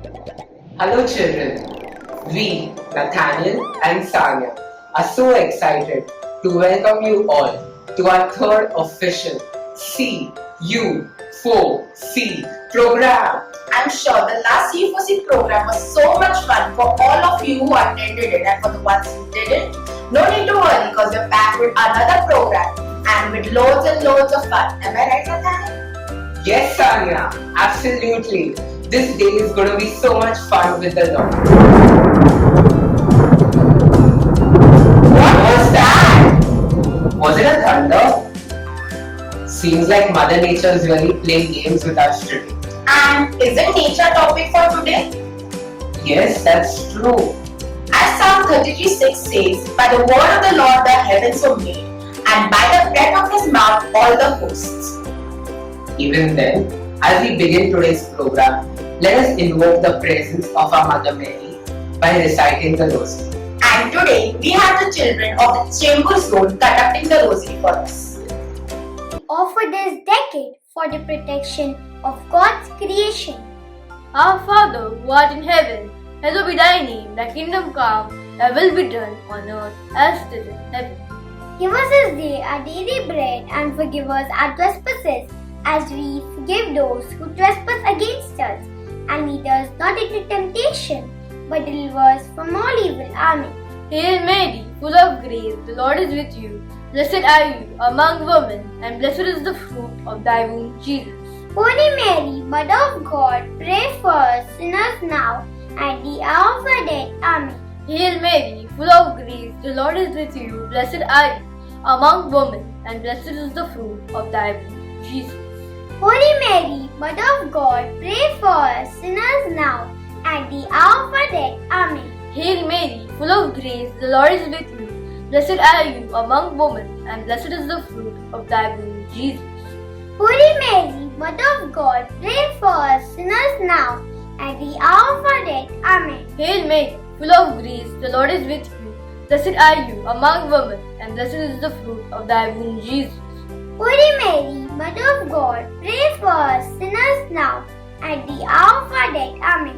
Hello children, we, Nathaniel and Sanya, are so excited to welcome you all to our third official CU4C program. I'm sure the last CU4C program was so much fun for all of you who attended it, and for the ones who didn't, no need to worry because we're back with another program and with loads and loads of fun. Am I right, Nathaniel? Yes Sanya, absolutely. This day is going to be so much fun with the Lord. What was that? Was it a thunder? Seems like Mother Nature is really playing games with us today. And isn't nature topic for today? Yes, that's true. As Psalm 33:6 says, by the word of the Lord the heavens were made, and by the breath of his mouth all the hosts. Even then, as we begin today's program, let us invoke the presence of our Mother Mary by reciting the Rosary. And today we have the children of the Chamber Zone conducting the Rosary for us. We offer this decade for the protection of God's creation. Our Father, who art in heaven, hallowed be thy name, thy kingdom come, thy will be done on earth as it is in heaven. Give us this day our daily bread and forgive us our trespasses as we forgive those who trespass against us. And lead us not into temptation, but deliver us from all evil. Amen. Hail Mary, full of grace, the Lord is with you. Blessed are you among women, and blessed is the fruit of thy womb, Jesus. Holy Mary, Mother of God, pray for us sinners now and the hour of our death. Amen. Hail Mary, full of grace, the Lord is with you. Blessed are you among women, and blessed is the fruit of thy womb, Jesus. Holy Mary, Mother of God, pray for us sinners now and the hour of our death. Amen. Hail Mary, full of grace, the Lord is with you. Blessed are you among women, and blessed is the fruit of thy womb, Jesus. Holy Mary, Mother of God, pray for us sinners now and the hour of our death. Amen. Hail Mary, full of grace, the Lord is with you. Blessed are you among women, and blessed is the fruit of thy womb, Jesus. Holy Mary, Mother of God, pray for us sinners now and the hour of our death. Amen.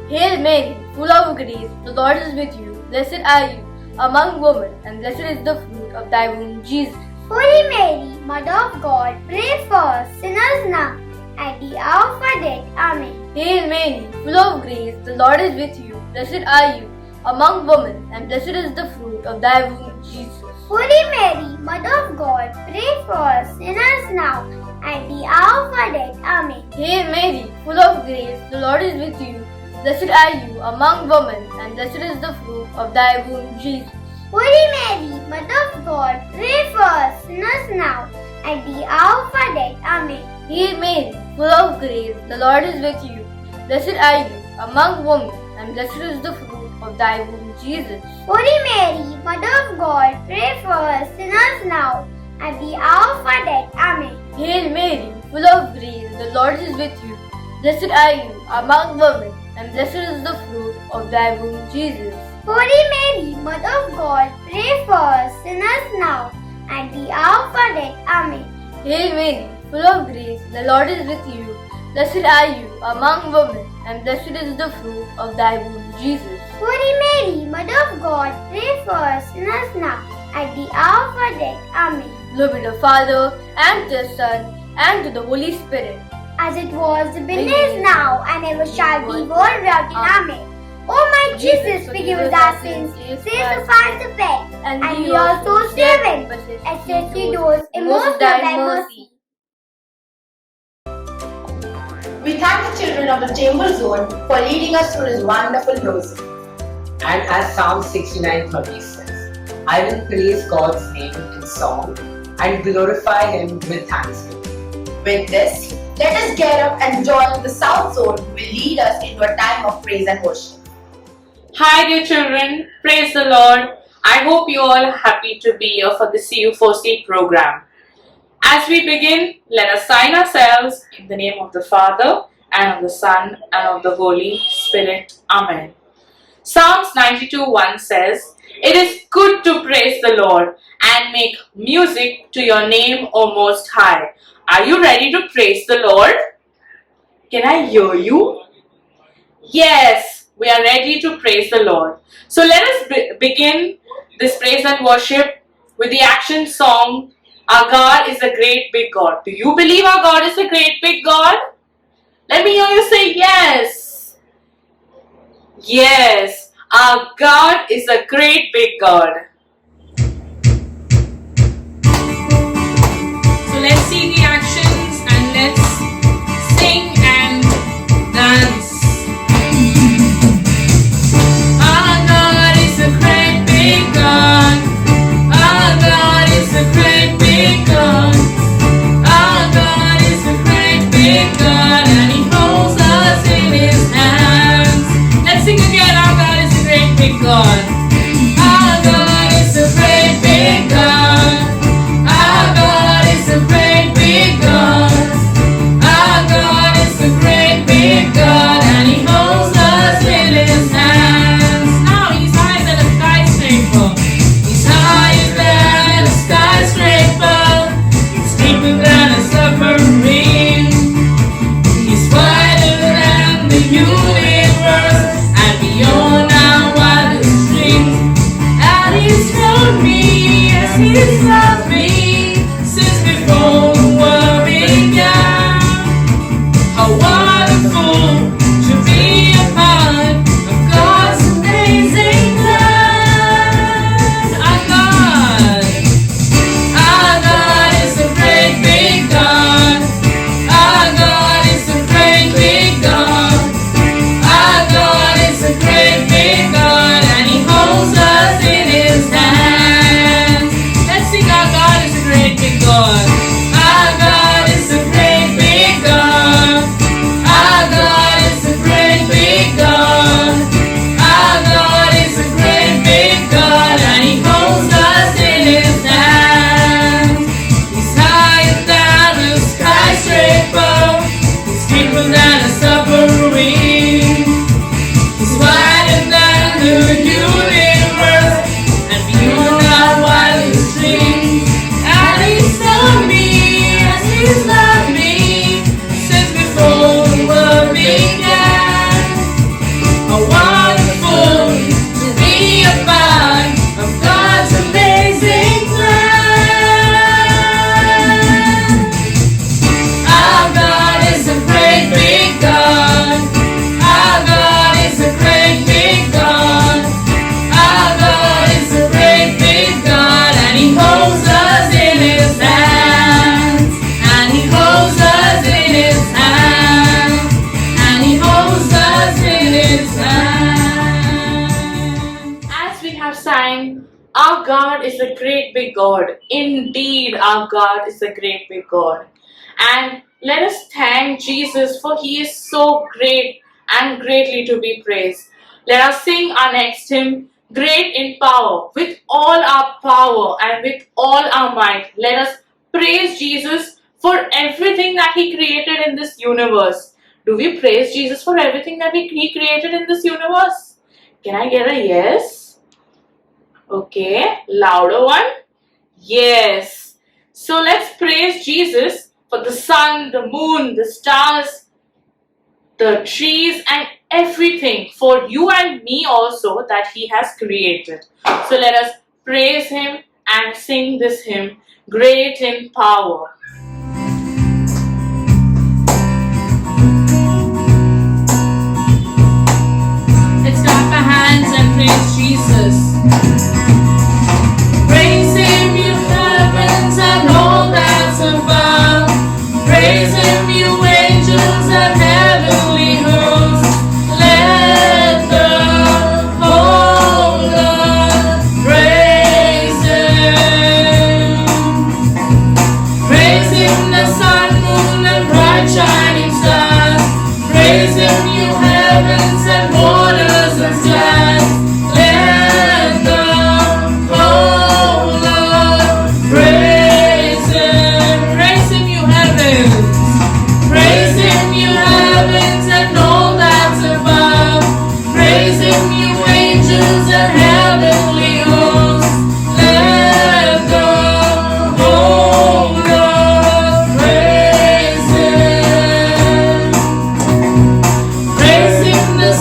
Hail Mary, full of grace, the Lord is with you. Blessed are you among women, and blessed is the fruit of thy womb, Jesus. Holy Mary, Mother of God, pray for us sinners now and the hour of our death. Amen. Hail Mary, full of grace, the Lord is with you. Blessed are you among women, and blessed is the fruit of thy womb, Jesus. Holy Mary, Mother of God, pray for us sinners now and the hour of our death. Amen. Hail Mary, full of grace, the Lord is with you. Blessed are you among women, and blessed is the fruit of thy womb, Jesus. Holy Mary, Mother of God, pray for us sinners now and the hour of our death. Amen. Hail Mary, full of grace, the Lord is with you. Blessed are you among women, and blessed is the fruit of thy womb, Jesus. Holy Mary, Mother of God, pray for us sinners now and the hour of our death. Amen. Hail Mary, full of grace, the Lord is with you. Blessed are you among women, and blessed is the fruit of thy womb, Jesus. Holy Mary, Mother of God, pray for us sinners now and the hour of our death. Amen. Hail Mary, full of grace, the Lord is with you. Blessed are you among women, and blessed is the fruit of thy womb, Jesus. Holy Mary, Mother of God, pray for us sinners now at the hour of our death. Amen. Glory to the Father, and to the Son, and to the Holy Spirit. As it was, the beginning is now, and ever shall be, world without end. Amen. O my Jesus, forgive us our sins, save us from the faith, and we also save it, especially those in most of thy mercy. We thank the children of the Chamber Zone for leading us through this wonderful Rosary. And as Psalm 69:30 says, I will praise God's name in song and glorify Him with thanksgiving. With this, let us get up and join the South Zone who will lead us into a time of praise and worship. Hi dear children, praise the Lord. I hope you all are happy to be here for the CU4C program. As we begin, let us sign ourselves in the name of the Father, and of the Son, and of the Holy Spirit. Amen. Psalms 92:1 says, It is good to praise the Lord and make music to your name, O Most High. Are you ready to praise the Lord? Can I hear you? Yes, we are ready to praise the Lord. So let us begin this praise and worship with the action song, Our God is a Great Big God. Do you believe our God is a great big God? Let me hear you say yes. Yes, our God is a great big God. So let's see the actions and let's sing and dance. Our God is a great big God. Our God is a great big God. Our God is a great big God, and He holds us in His hands. Let's sing again. Our God is a great big God. Our God is a great big God. Our God is a great big God. Our God is a great big God, and He holds us in His hands. Now He's higher than a skyscraper. He's higher than a skyscraper. He's deeper than a submarine. He's wider than the universe and beyond our wildest dreams. And He's known me as He's loved me since before the world began. How wonderful to be a part of God's amazing plan. Our God is a great big God. Our God is a great big God. Our God is a great big God, and He holds us in His hands. Let's sing. Our God is a great big God. Our God is a great big God. Our God is a great big God. Our God is a great big God, and He holds us in His hands. He's higher than a skyscraper. He's deeper than a submarine. He's wider than the universe and beyond our wildest dreams. And He's known me as He's loved me since before the world began. How wonderful to be a part of God's amazing plan. Our God is a great big God. Our God is a great big God. Our God is a great big God, and He holds us in His hands. And He holds us in His hands. And He holds us in His hands. As we have sang, our God is a great big God. Indeed, our God is a great big God. And let us thank Jesus, for He is so great and greatly to be praised. Let us sing our next hymn, Great in Power. With all our power and with all our might, let us praise Jesus for everything that He created in this universe. Do we praise Jesus for everything that He created in this universe? Can I get a yes? Okay, louder one. Yes. So let's praise Jesus for the sun, the moon, the stars, the trees, and everything for you and me also that He has created. So let us praise Him and sing this hymn, Great in Power. Let's clap our hands and praise Jesus. Praise Him, you heavens and all that's above. Praise Him, you angels and heavenly hosts. Let the whole earth praise Him. Praise Him, the sun, moon, and bright shining stars. Praise Him, you heavens and waters and skies. Let the whole earth praise Him. Praise Him, you heavens. Praise Him, you heavens and all that's above. Praise Him, you angels and heavenly hosts. Let the whole earth praise Him. Praise Him, the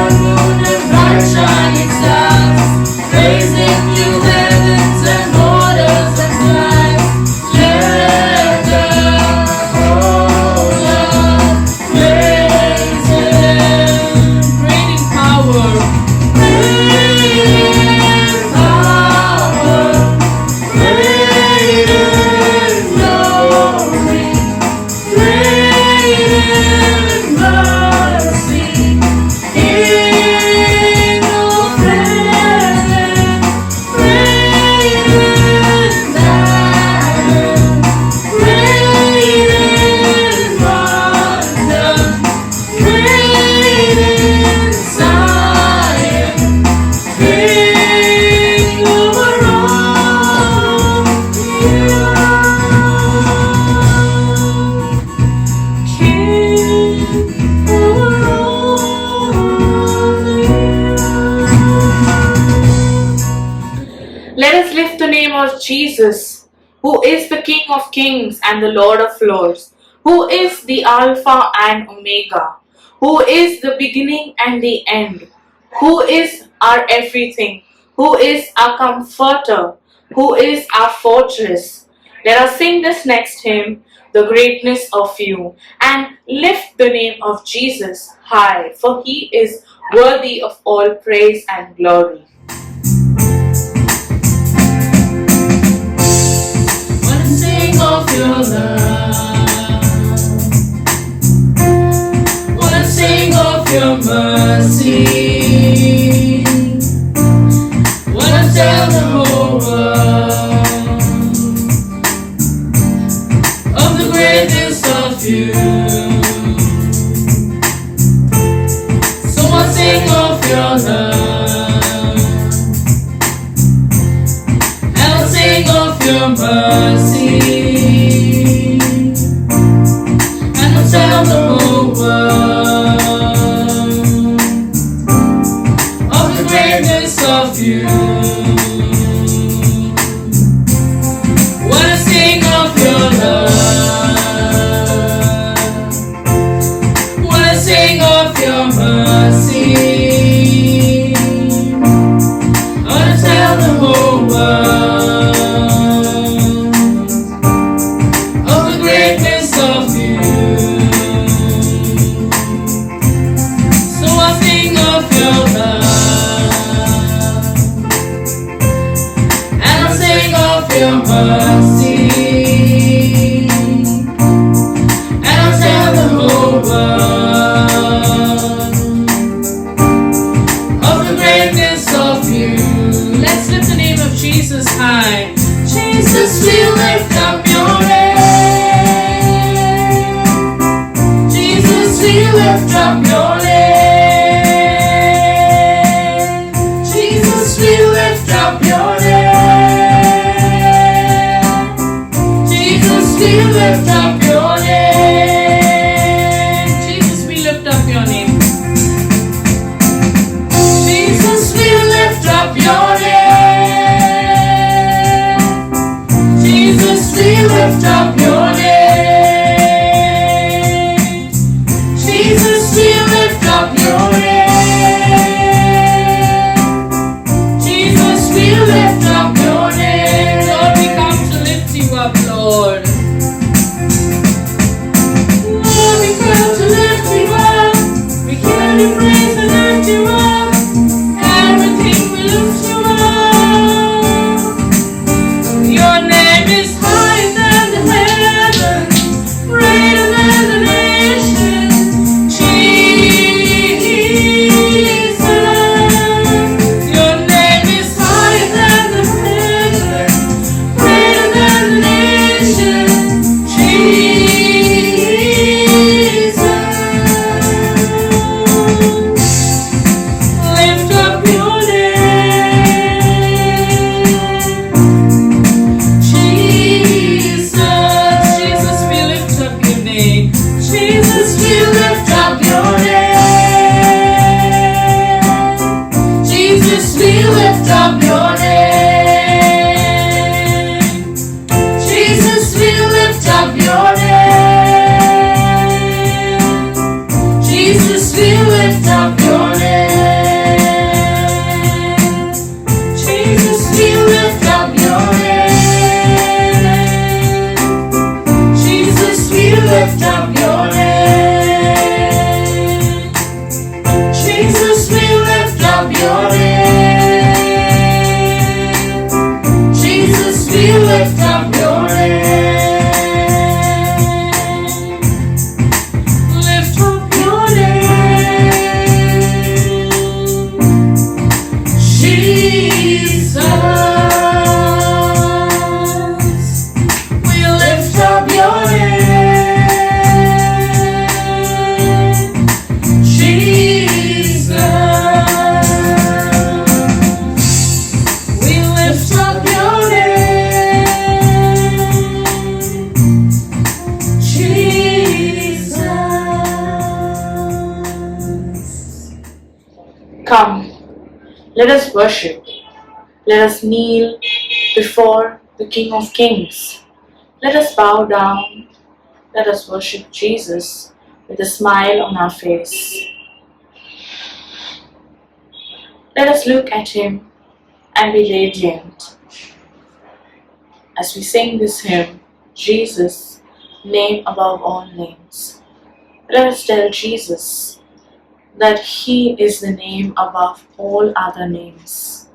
sun, moon, and bright shining stars, praising you, heavens and waters and skies. Let the whole earth praise Him. Great in power, great in power, great in glory, great in mercy, King of heaven, great in Zion, great in wonder, great in Zion, King over all the earth. King over all the earth. Let us lift the name of Jesus, who is the King of Kings and the Lord of Lords, who is the Alpha and Omega, who is the beginning and the end, who is our everything, who is our comforter, who is our fortress. Let us sing this next hymn, The Greatness of You, and lift the name of Jesus high, for He is worthy of all praise and glory. Wanna sing of your love, wanna sing of your mercy, wanna tell the whole world of the greatness of you. So I'll sing of your love, and I'll sing of your mercy, and I'll tell the whole world of the greatness of you. Wanna sing of your love, wanna sing of your mercy, wanna tell the whole world of the greatness of you. So I'll sing of your love, and I'll sing of your mercy, and I'll tell the whole world of the greatness of you. Let's lift the name of Jesus high. Jesus, we lift up your name. Jesus, we lift up your name. Jesus, we lift up your name. Come, let us worship. Let us kneel before the King of Kings. Let us bow down. Let us worship Jesus with a smile on our face. Let us look at Him and be radiant as we sing this hymn, Jesus, name above all names. Let us tell Jesus that He is the name above all other names.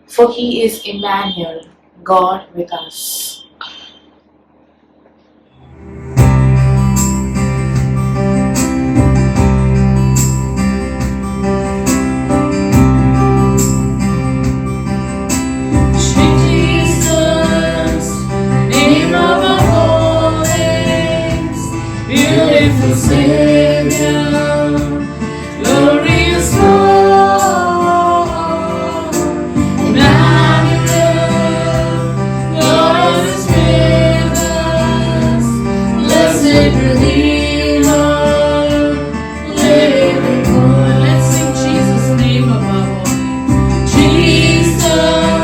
For He is Emmanuel, God with us. Beautiful Savior, glorious Lord, Emmanuel, God is with us, blessed Redeemer, living God. Let's sing Jesus' name above all. Jesus,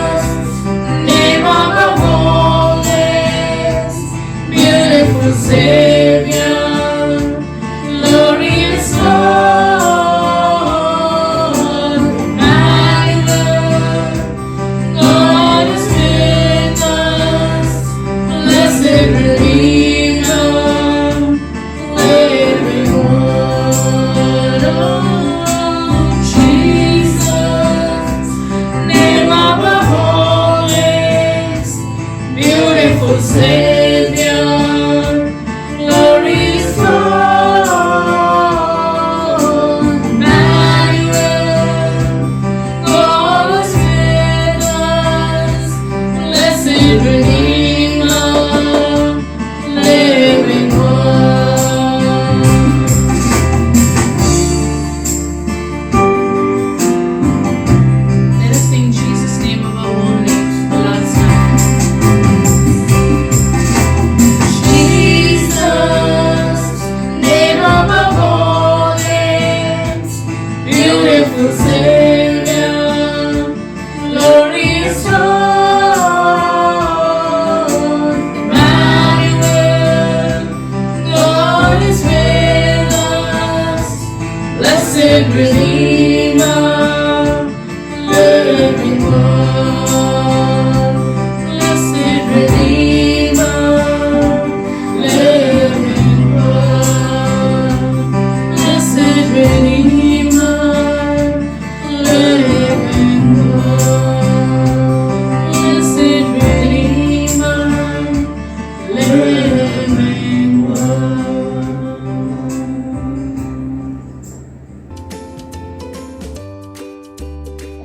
name above all names, beautiful Savior.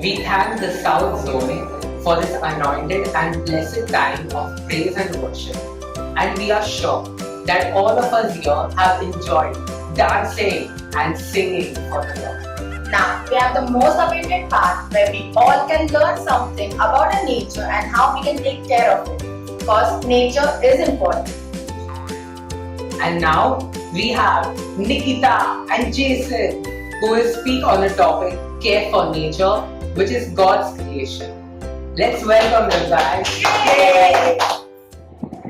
We thank the South Zone for this anointed and blessed time of praise and worship. And we are sure that all of us here have enjoyed dancing and singing for the Lord. Now, we have the most awaited part where we all can learn something about our nature and how we can take care of it. Because nature is important. And now we have Nikita and Jason who will speak on the topic Care for Nature, which is God's creation. Let's welcome them, guys. Yay!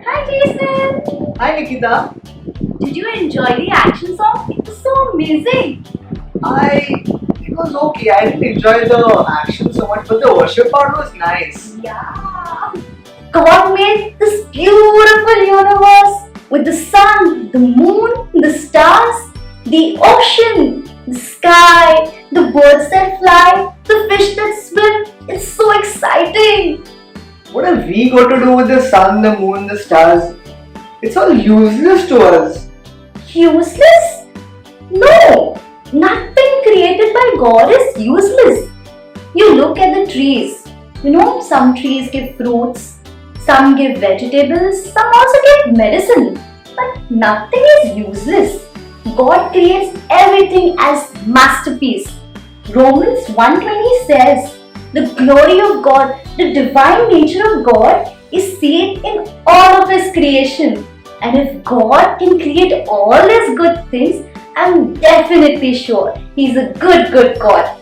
Hi Jason! Hi Nikita. Did you enjoy the action song? It was so amazing! It was okay. I didn't enjoy the action so much, but the worship part was nice. Yeah! God made this beautiful universe with the sun, the moon, the stars, the ocean, the sky, the birds that fly, the fish that swim. It's so exciting! What have we got to do with the sun, the moon, the stars? It's all useless to us. Useless? No! Nothing created by God is useless. You look at the trees. You know, some trees give fruits, some give vegetables, some also give medicine. But nothing is useless. God creates everything as masterpiece. Romans 1:20 says, the glory of God, the divine nature of God is seen in all of His creation. And if God can create all these good things, I'm definitely sure He's a good God.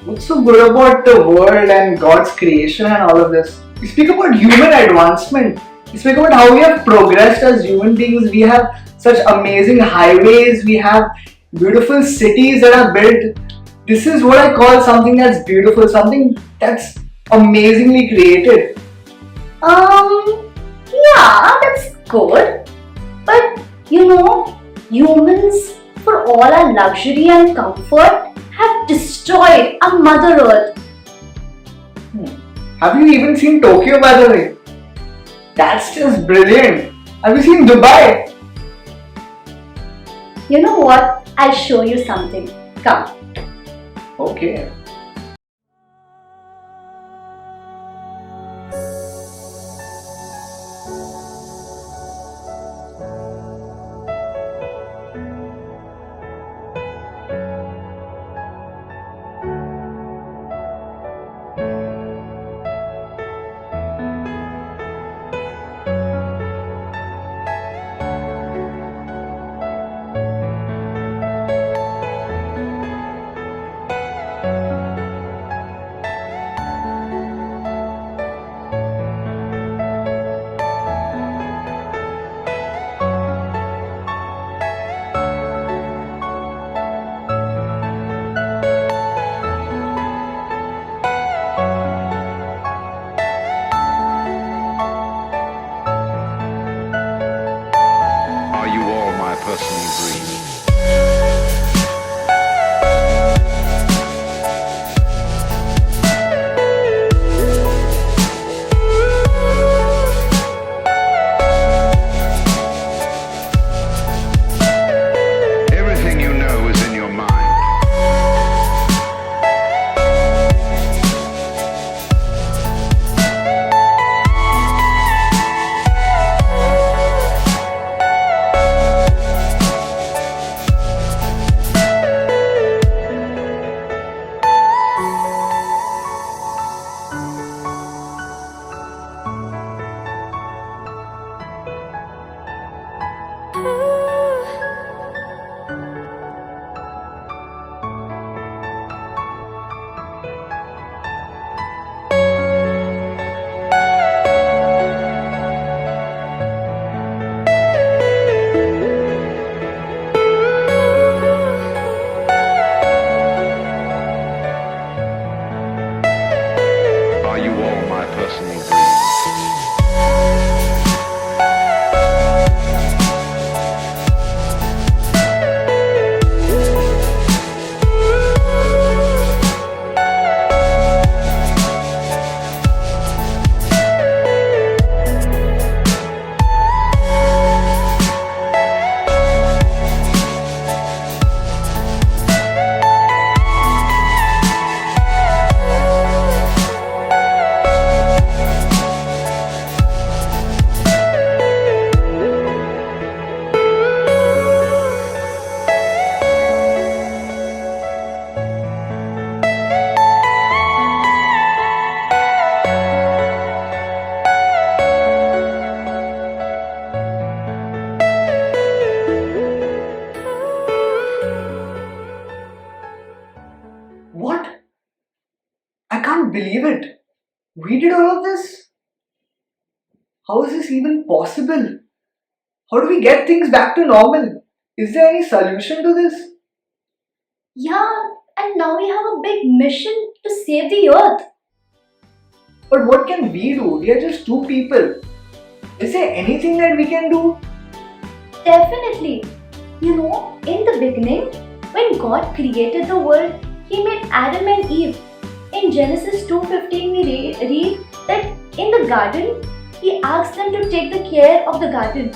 What's so good about the world and God's creation and all of this? We speak about human advancement. We speak about how we have progressed as human beings. We have such amazing highways. We have beautiful cities that are built. This is what I call something that's beautiful, something that's amazingly created. Yeah, that's good. But humans, for all our luxury and comfort, have destroyed our Mother Earth. Have you even seen Tokyo, by the way? That's just brilliant. Have you seen Dubai? You know what? I'll show you something. Come. Okay. Are you all my personal dreams? Everything you know is in your mind. Are you all my personal dreams? What? I can't believe it. We did all of this? How is this even possible? How do we get things back to normal? Is there any solution to this? Yeah, and now we have a big mission to save the earth. But what can we do? We are just two people. Is there anything that we can do? Definitely. In the beginning, when God created the world, He made Adam and Eve. In Genesis 2:15, we read that in the garden, He asked them to take the care of the garden.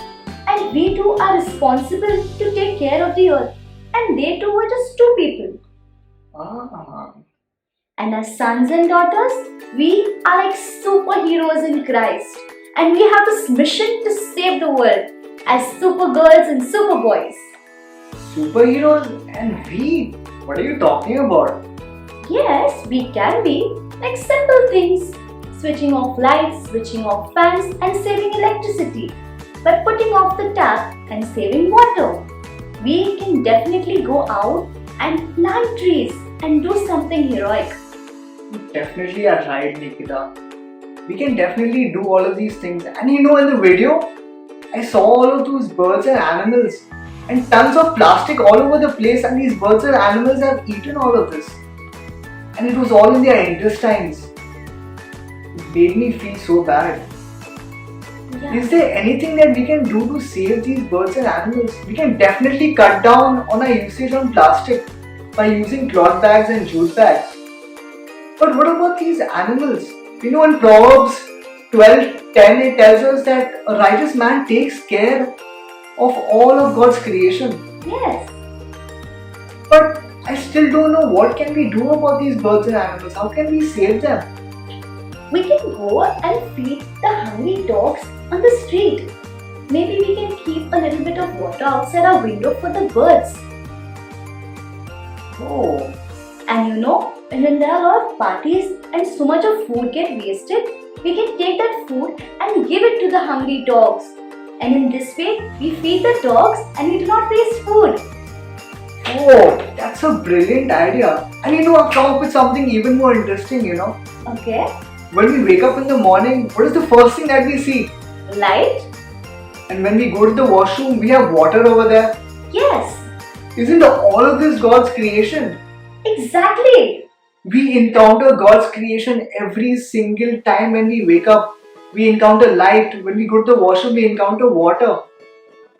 And we too are responsible to take care of the earth. And they too were just two people. Ah. And as sons and daughters, we are like superheroes in Christ. And we have this mission to save the world as supergirls and superboys. Superheroes and we? What are you talking about? Yes, we can be like simple things. Switching off lights, switching off fans and saving electricity. By putting off the tap and saving water. We can definitely go out and plant trees and do something heroic. You definitely are right, Nikita. We can definitely do all of these things. And in the video, I saw all of those birds and animals and tons of plastic all over the place, and these birds and animals have eaten all of this. And it was all in their intestines. It made me feel so bad. Yeah. Is there anything that we can do to save these birds and animals? We can definitely cut down on our usage on plastic by using cloth bags and jute bags. But what about these animals? In Proverbs 12:10 it tells us that a righteous man takes care of all of God's creation. Yes. But I still don't know what can we do about these birds and animals. How can we save them? We can go and feed the hungry dogs on the street. Maybe we can keep a little bit of water outside our window for the birds. Oh, And when there are a lot of parties and so much of food get wasted, we can take that food and give it to the hungry dogs. And in this way, we feed the dogs and we do not waste food. oh, that's a brilliant idea. And I've come up with something even more interesting, Okay? When we wake up in the morning, what is the first thing that we see? Light? And when we go to the washroom, we have water over there. Yes. Isn't all of this God's creation? Exactly. We encounter God's creation every single time when we wake up. We encounter light. When we go to the washroom, we encounter water.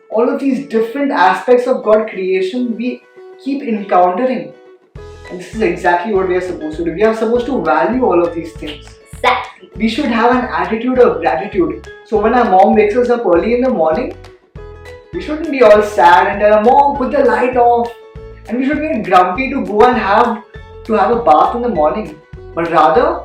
All of these different aspects of God's creation we keep encountering. And this is exactly what we are supposed to do. We are supposed to value all of these things. Exactly. We should have an attitude of gratitude. So when our mom wakes us up early in the morning, we shouldn't be all sad and tell her, Mom, put the light off. And we should get grumpy to go and have a bath in the morning. But rather,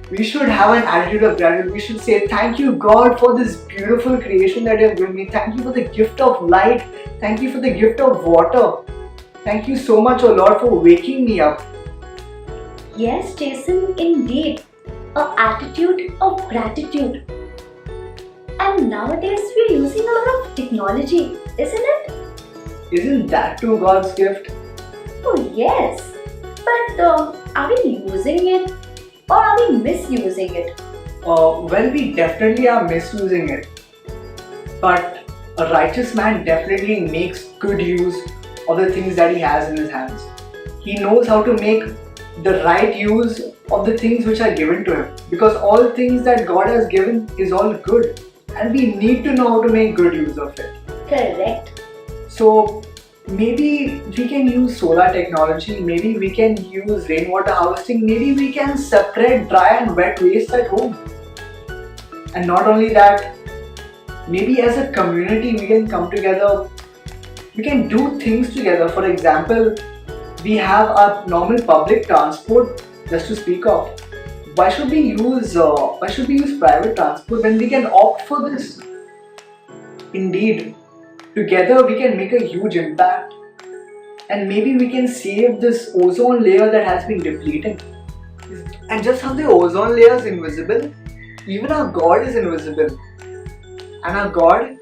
we should have an attitude of gratitude. We should say, thank you God for this beautiful creation that you have given me. Thank you for the gift of light. Thank you for the gift of water. Thank you so much, O Lord, for waking me up. Yes, Jason, indeed. An attitude of gratitude. And nowadays we're using a lot of technology, isn't it? Isn't that too God's gift? Oh yes. But are we using it or are we misusing it? Well, we definitely are misusing it. But a righteous man definitely makes good use of the things that he has in his hands. He knows how to make the right use of the things which are given to him. Because all things that God has given is all good. And we need to know how to make good use of it. Correct. So maybe we can use solar technology, maybe we can use rainwater harvesting, maybe we can separate dry and wet waste at home. And not only that, maybe as a community we can come together, we can do things together. For example, we have our normal public transport just to speak of. Why should we use private transport when we can opt for this? Indeed, together we can make a huge impact, and maybe we can save this ozone layer that has been depleting. And just how the ozone layer is invisible, even our God is invisible. And our God,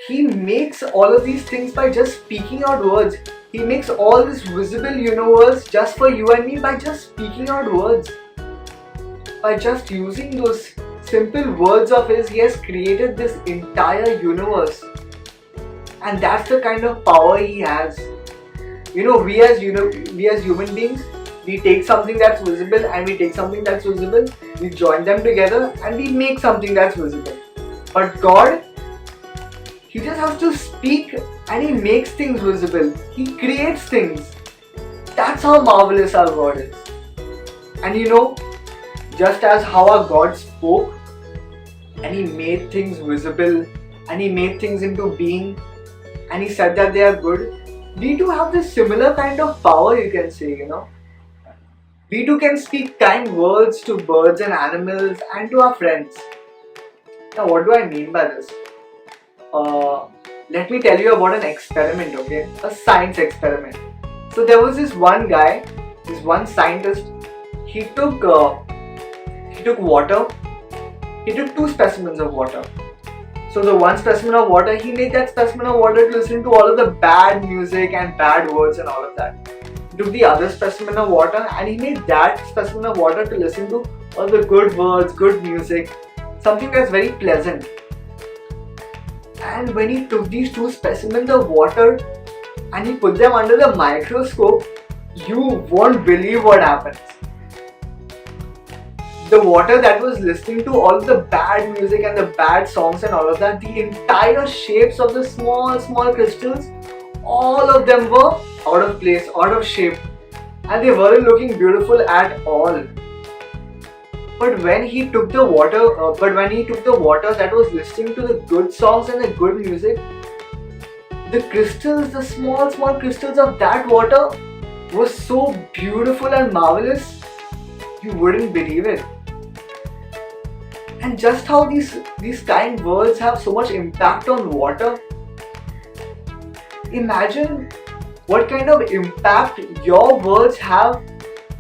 He makes all of these things by just speaking out words. He makes all this visible universe just for you and me by just speaking out words. By just using those simple words of His, He has created this entire universe. And that's the kind of power He has. We as human beings, we take something that's visible and we take something that's visible, we join them together and we make something that's visible. But God, He just has to speak and He makes things visible. He creates things. That's how marvelous our God is. And just as how our God spoke and He made things visible and He made things into being and He said that they are good, we too have this similar kind of power, you can say, We too can speak kind words to birds and animals and to our friends. Now, what do I mean by this? Let me tell you about an experiment, okay? A science experiment. So there was this one guy, this one scientist. He took water. He took 2 specimens of water. So the one specimen of water, he made that specimen of water to listen to all of the bad music and bad words and all of that. took the other specimen of water and he made that specimen of water to listen to all the good words, good music, something that's very pleasant. And when he took these two specimens of water and he put them under the microscope, you won't believe what happens. The water that was listening to all the bad music and the bad songs and all of that, the entire shapes of the small crystals, all of them were out of place, out of shape, and they weren't looking beautiful at all. But when he took the water, that was listening to the good songs and the good music, the crystals, the small crystals of that water were so beautiful and marvelous, you wouldn't believe it. And just how these kind words have so much impact on water. Imagine what kind of impact your words have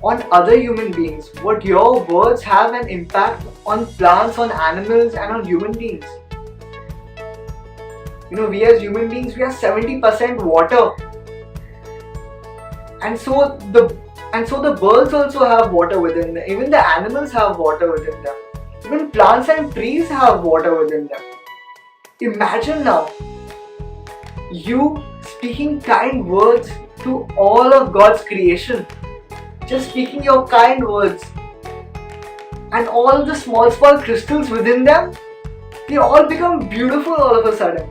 on other human beings, what your words have an impact on plants, on animals and on human beings. You know, we as human beings, we are 70% water. And so the birds also have water within them. Even the animals have water within them. Even plants and trees have water within them. Imagine now, you speaking kind words to all of God's creation. Just speaking your kind words. And all the small crystals within them, they all become beautiful all of a sudden.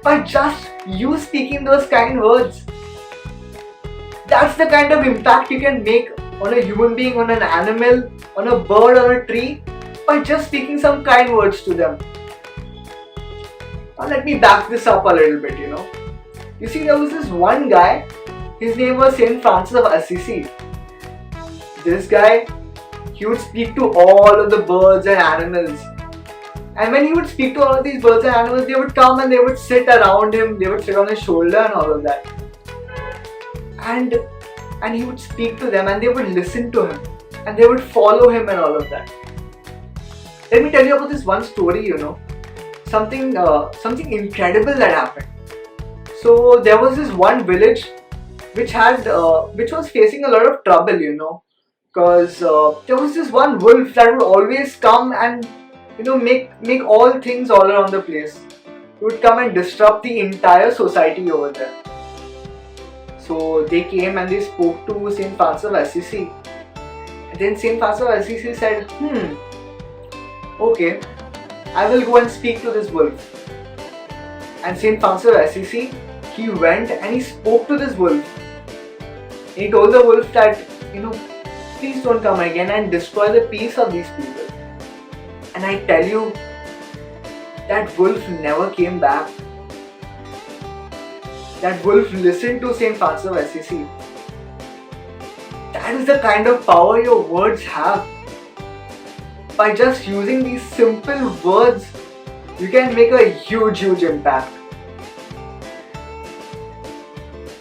By just you speaking those kind words. That's the kind of impact you can make on a human being, on an animal, on a bird, on a tree, by just speaking some kind words to them. Now let me back this up a little bit, you know. You see, there was this one guy, his name was Saint Francis of Assisi. This guy, he would speak to all of the birds and animals. And when he would speak to all of these birds and animals, they would come and they would sit around him, they would sit on his shoulder and all of that. And he would speak to them and they would listen to him and they would follow him and all of that. Let me tell you about this one story, you know. Something incredible that happened. So there was this one village which was facing a lot of trouble, you know, because there was this one wolf that would always come and, you know, make all things all around the place. He would come and disrupt the entire society over there. So they came and they spoke to Saint Francis of Assisi. And then Saint Francis of Assisi said, okay, I will go and speak to this wolf. And Saint Francis of Assisi, he went and he spoke to this wolf. And he told the wolf that, you know, please don't come again and destroy the peace of these people. And I tell you, that wolf never came back. That wolf listened to Saint Francis of Assisi. That is the kind of power your words have. By just using these simple words, you can make a huge impact.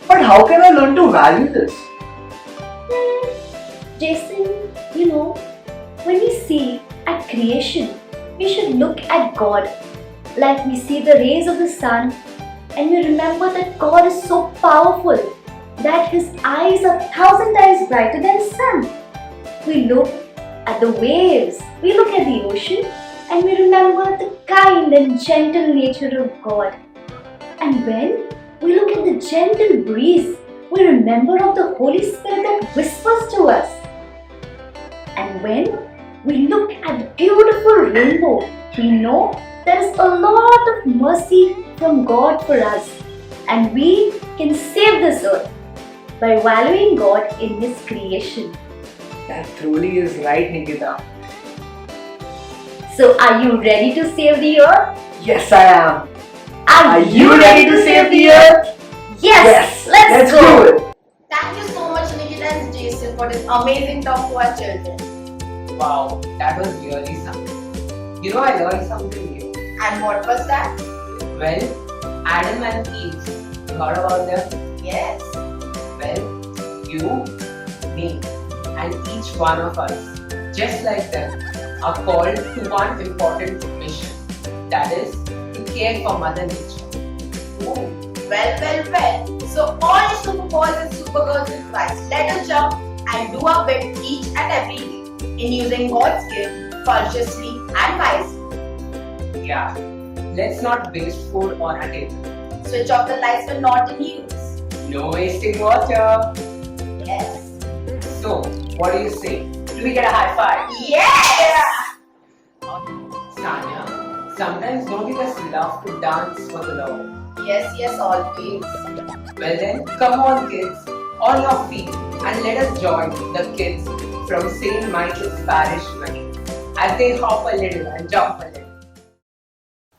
But how can I learn to value this? Jason, you know, when we see at creation, we should look at God like we see the rays of the sun, and we remember that God is so powerful that His eyes are 1,000 times brighter than the sun. We look at the waves, we look at the ocean, and we remember the kind and gentle nature of God. And when we look at the gentle breeze, we remember of the Holy Spirit that whispers to us. And when we look at the beautiful rainbow, we know there is a lot of mercy from God for us, and we can save this earth by valuing God in His creation. That truly is right, Nikita. So, are you ready to save the earth? Yes, I am. Are you ready to save the earth? Yes, let's go. do it. Thank you so much, Nikita and Jason, for this amazing talk to our children. Wow, that was really something. You know, I learned something new. And what was that? Well, Adam and Eve, you heard about them? Yes. Well, you, me, and each one of us, just like them, are called to one important mission. That is, to care for Mother Nature. Oh, well. So all you super boys and super girls and guys, let us jump and do our bit each and every day in using God's gift consciously and wisely. Yeah. Let's not waste food on our table. Switch off the lights when not in use. No wasting water. Yes. So, what do you say? Do we get a high five? Yes! Sanya, sometimes don't you just love to dance for the Lord? Yes, yes, always. Well then, come on kids, on your feet and let us join the kids from St. Michael's Parish Money as they hop a little and jump a little.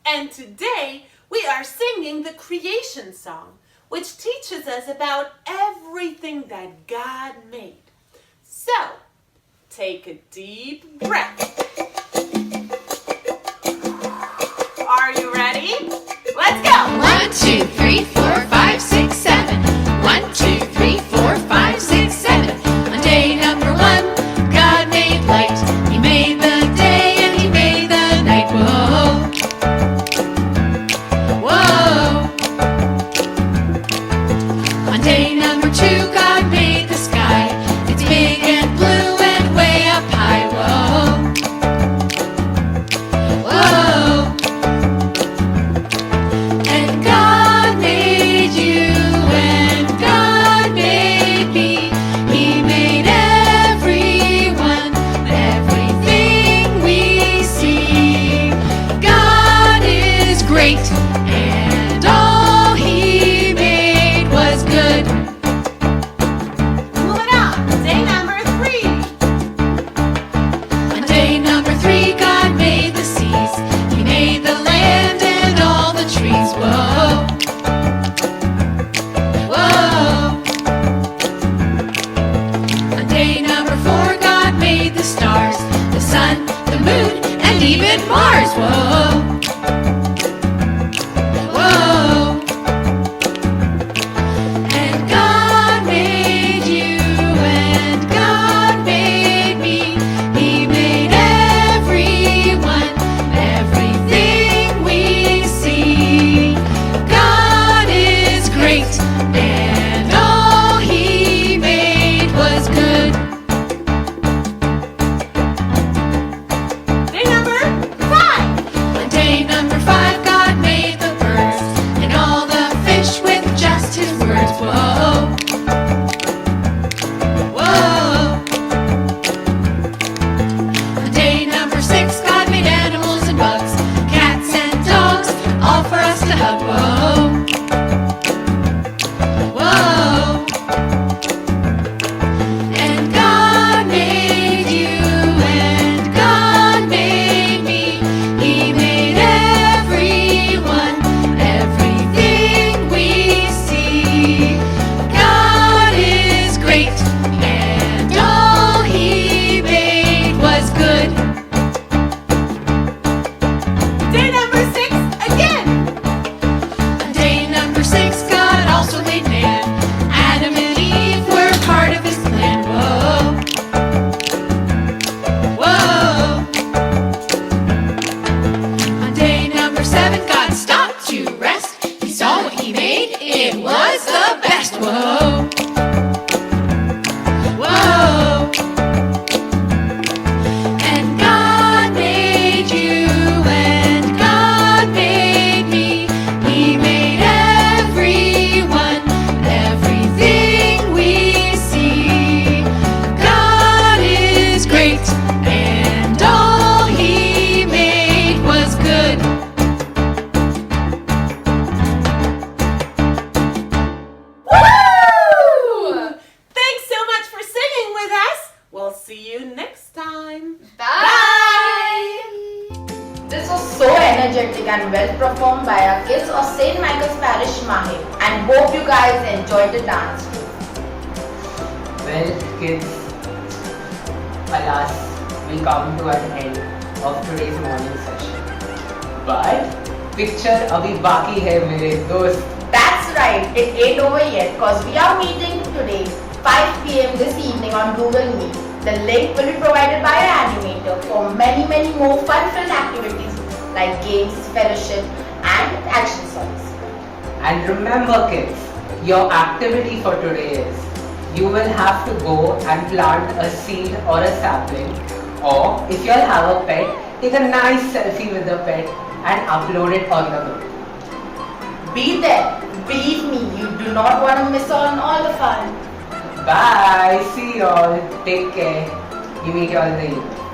And today we are singing the creation song, which teaches us about everything that God made. So, take a deep breath. Are you ready? Let's go! 1, 2, 3, 4, 5, 6, 7. 1, 2, 3, 4, 5, 6, 7. On day number 1, God made light. He made the day and He made the night. Whoa. Whoa. On day number 2, God made the sky. It's big and blue and way up high. Whoa. Whoa. And God made you and God made me. He made everyone, everything we see. God is great and all He made was good. Moving on, day number 3. On day number 3, God made the seas. He made the land and all the trees. Whoa. Whoa. On day number 4, God made the stars, the sun, the moon, and even Mars. Whoa. Whoa. And God made you and God made me. He made everyone, everything we see. God is great and all He made was good. Day number 5. On day number 5, God made the birds and all the fish with just His words. Whoa. Whoa. On day number 6, God made animals and bugs, cats and dogs, all for us to hug. Whoa. Whoa. And God made you and God made me. He made everyone, everything we see. God is great and all He made was good. Day number 6 again. On day number 6, God also made man. Adam and Eve were part of His plan. Whoa. Whoa. On day number 7, God stopped to rest. He saw what He made. It was the best. Whoa. Whoa. And God made you and God made me. He made everyone, everything we see. God is great and all He made was good. Woo! Thanks so much for singing with us. We'll see you next time. Bye! This was so energetic and well performed by our kids of St. Michael's Parish Mahim, and hope you guys enjoyed the dance too. Well kids, alas, we come to an end of today's morning session. But picture abhi baki hai mere dost. That's right, it ain't over yet because we are meeting today 5 p.m. this evening on Google Meet. The link will be provided by our animator for many more fun-filled activities like games, fellowship and action songs. And remember kids, Your activity for today is you will have to go and plant a seed or a sapling, or if you all have a pet, take a nice selfie with the pet and upload it on the group. Be there. Believe me, you do not want to miss on all the fun. Bye. See you all. Take care. We meet you all in the evening.